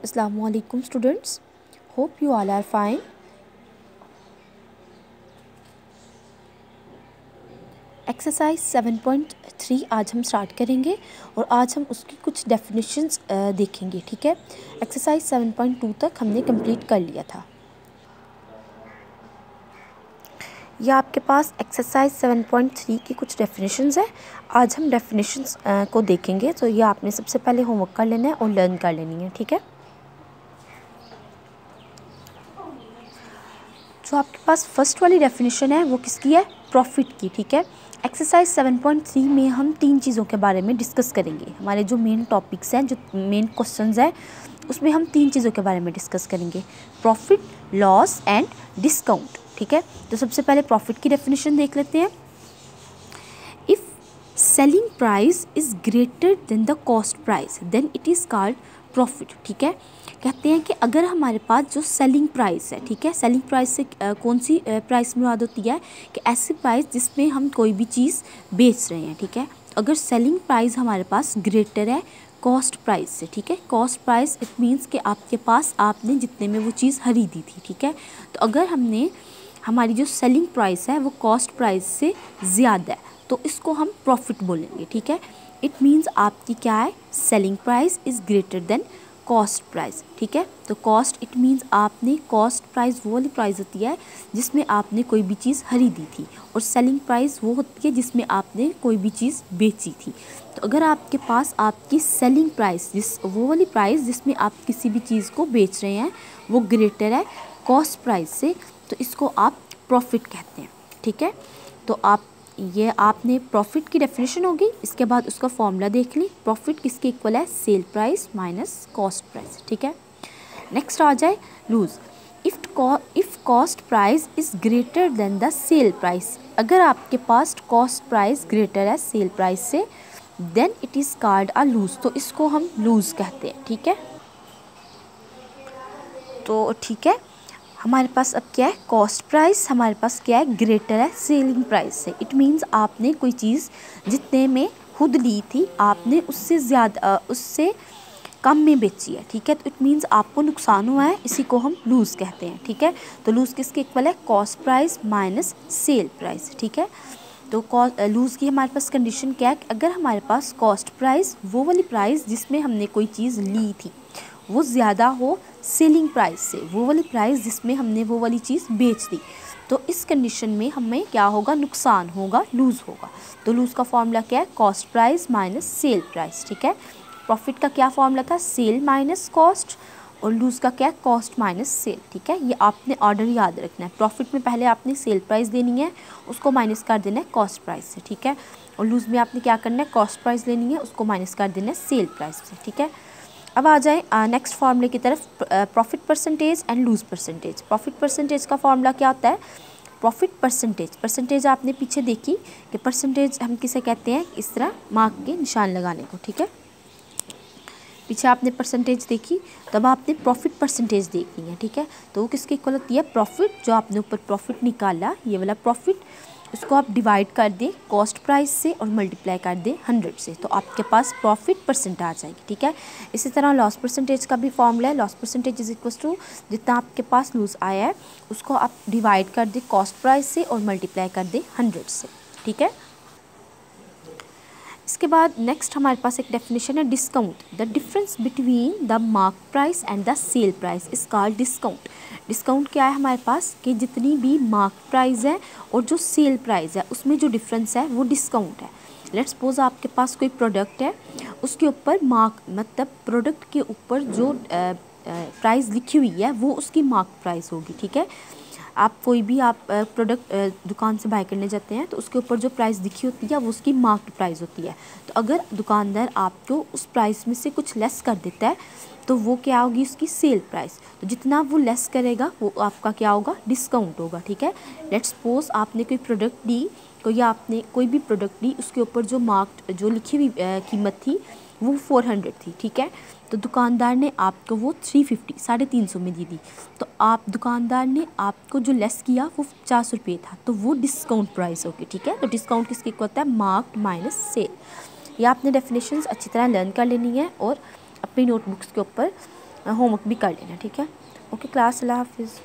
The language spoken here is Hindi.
Assalamualaikum students, hope you all are fine. Exercise 7.3 आज हम स्टार्ट करेंगे और आज हम उसकी कुछ डेफिनेशंस देखेंगे। ठीक है, एक्सरसाइज 7.2 तक हमने कंप्लीट कर लिया था। यह आपके पास एक्सरसाइज 7.3 की कुछ डेफिनेशंस है। आज हम डेफिनेशंस को देखेंगे, तो ये आपने सबसे पहले होमवर्क कर लेना है और लर्न कर लेनी है। ठीक है, जो आपके पास फर्स्ट वाली डेफिनेशन है वो किसकी है? प्रॉफिट की। ठीक है, एक्सरसाइज 7.3 में हम 3 चीज़ों के बारे में डिस्कस करेंगे। हमारे जो मेन टॉपिक्स हैं, जो मेन क्वेश्चंस हैं, उसमें हम 3 चीज़ों के बारे में डिस्कस करेंगे, प्रॉफिट, लॉस एंड डिस्काउंट। ठीक है, तो सबसे पहले प्रॉफिट की डेफिनेशन देख लेते हैं। If selling price is greater than the cost price then it is called profit. ठीक है, कहते हैं कि अगर हमारे पास जो सेलिंग प्राइस है, ठीक है, सेलिंग प्राइस से कौन सी प्राइस मुराद होती है कि ऐसी प्राइस जिसमें हम कोई भी चीज़ बेच रहे हैं। ठीक है, अगर सेलिंग प्राइस हमारे पास ग्रेटर है कॉस्ट प्राइस से, ठीक है, कॉस्ट प्राइस इट मीन्स कि आपके पास आपने जितने में वो चीज़ खरीदी थी। ठीक है, तो अगर हमारी जो सेलिंग प्राइस है वो कॉस्ट प्राइस से ज़्यादा है तो इसको हम प्रॉफिट बोलेंगे। ठीक है, इट मीन्स आपकी क्या है? Selling price is greater then cost price. ठीक है, तो कॉस्ट इट मीन्स आपने कॉस्ट प्राइस वो वाली प्राइस होती है जिसमें आपने कोई भी चीज़ खरीदी थी, और सेलिंग प्राइस वो होती है जिसमें आपने कोई भी चीज़ बेची थी। तो अगर आपके पास आपकी सेलिंग प्राइस वो वाली प्राइस जिसमें आप किसी भी चीज़ को बेच रहे हैं वो ग्रेटर है कॉस्ट प्राइस से, तो इसको आप प्रॉफिट कहते हैं। ठीक है, तो ये आपने प्रॉफिट की डेफिनेशन होगी, इसके बाद उसका फॉर्मूला देख ली। प्रॉफिट किसके इक्वल है? Sale price minus cost price. ठीक है, नेक्स्ट आ जाए loss. If cost price is greater than the sale price, अगर आपके पास कॉस्ट प्राइस ग्रेटर है सेल प्राइस से then it is called a loss, तो इसको हम लूज कहते हैं। ठीक है, तो ठीक है, हमारे पास अब क्या है? कॉस्ट प्राइस हमारे पास क्या है? ग्रेटर है सेलिंग प्राइस से। इट मीन्स आपने कोई चीज़ जितने में खुद ली थी आपने उससे ज़्यादा उससे कम में बेची है। ठीक है, तो इट मीन्स आपको नुकसान हुआ है, इसी को हम लूज़ कहते हैं। ठीक है, तो लूज़ किसके इक्वल है? Cost price minus sale price. ठीक है, तो लूज़ की हमारे पास कंडीशन क्या है कि अगर हमारे पास कॉस्ट प्राइस वो वाली प्राइस जिसमें हमने कोई चीज़ ली थी वो ज़्यादा हो सेलिंग प्राइस से, वो वाली प्राइस जिसमें हमने वो वाली चीज़ बेच दी, तो इस कंडीशन में हमें क्या होगा? नुकसान होगा, लूज़ होगा। तो लूज़ का फॉर्मूला क्या है? Cost price minus sale price. ठीक है, प्रॉफिट का क्या फॉर्मूला था? सेल माइनस कॉस्ट, और लूज़ का क्या? Cost minus cell. ठीक है, ये आपने ऑर्डर याद रखना है। प्रॉफिट में पहले आपने सेल प्राइस देनी है, उसको माइनस कर देना है कॉस्ट प्राइस से। ठीक है, और लूज़ में आपने क्या करना है? कॉस्ट प्राइस लेनी है, उसको माइनस कर देना है सेल प्राइस से। ठीक है, अब आ जाए नेक्स्ट फार्मूले की तरफ, profit percentage and loss percentage. Profit percentage का फार्मूला क्या होता है? प्रॉफिट परसेंटेज आपने पीछे देखी कि परसेंटेज हम किसे कहते हैं? इस तरह मार्क के निशान लगाने को। ठीक है, पीछे आपने परसेंटेज देखी, तब आपने प्रॉफिट परसेंटेज देखनी है। ठीक है, तो वो किसके इक्वल होती है? प्रॉफिट, जो आपने ऊपर प्रॉफिट निकाला ये वाला प्रॉफिट, उसको आप डिवाइड कर दें कॉस्ट प्राइस से और मल्टीप्लाई कर दें 100 से, तो आपके पास प्रॉफिट परसेंट आ जाएगी। ठीक है, इसी तरह लॉस परसेंटेज का भी फॉर्मूला है। Loss percentage is equal to जितना आपके पास लूज़ आया है उसको आप डिवाइड कर दें कॉस्ट प्राइस से और मल्टीप्लाई कर दें 100 से। ठीक है, इसके बाद नेक्स्ट हमारे पास एक डेफिनेशन है discount. The difference between the mark price and the sale price is called discount. Discount क्या है हमारे पास? कि जितनी भी मार्क प्राइस है और जो सेल प्राइस है उसमें जो डिफरेंस है वो डिस्काउंट है। लेट्स सपोज आपके पास कोई प्रोडक्ट है, उसके ऊपर मार्क मतलब प्रोडक्ट के ऊपर जो प्राइस लिखी हुई है वो उसकी मार्क प्राइस होगी। ठीक है, आप कोई भी आप प्रोडक्ट दुकान से बाय करने जाते हैं तो उसके ऊपर जो प्राइस दिखी होती है वो उसकी मार्क्ड प्राइस होती है। तो अगर दुकानदार आपको उस प्राइस में से कुछ लेस कर देता है तो वो क्या होगी? उसकी सेल प्राइस। तो जितना वो लेस करेगा वो आपका क्या होगा? डिस्काउंट होगा। ठीक है, लेट्स सपोज आपने कोई प्रोडक्ट ली, आपने कोई भी प्रोडक्ट ली, उसके ऊपर जो लिखी हुई कीमत थी वो 400 थी। ठीक है, तो दुकानदार ने आपको वो 350 350 में दी। तो दुकानदार ने आपको जो लेस किया वो 50 रुपये था, तो वो डिस्काउंट प्राइस होगी। ठीक है, तो डिस्काउंट किसके इक्वल होता है? Marked minus cell. ये आपने डेफिनेशंस अच्छी तरह लर्न कर लेनी है और अपनी नोटबुक्स के ऊपर होमवर्क भी कर लेना, ठीक है। ओके क्लास, अल्लाह हाफिज़।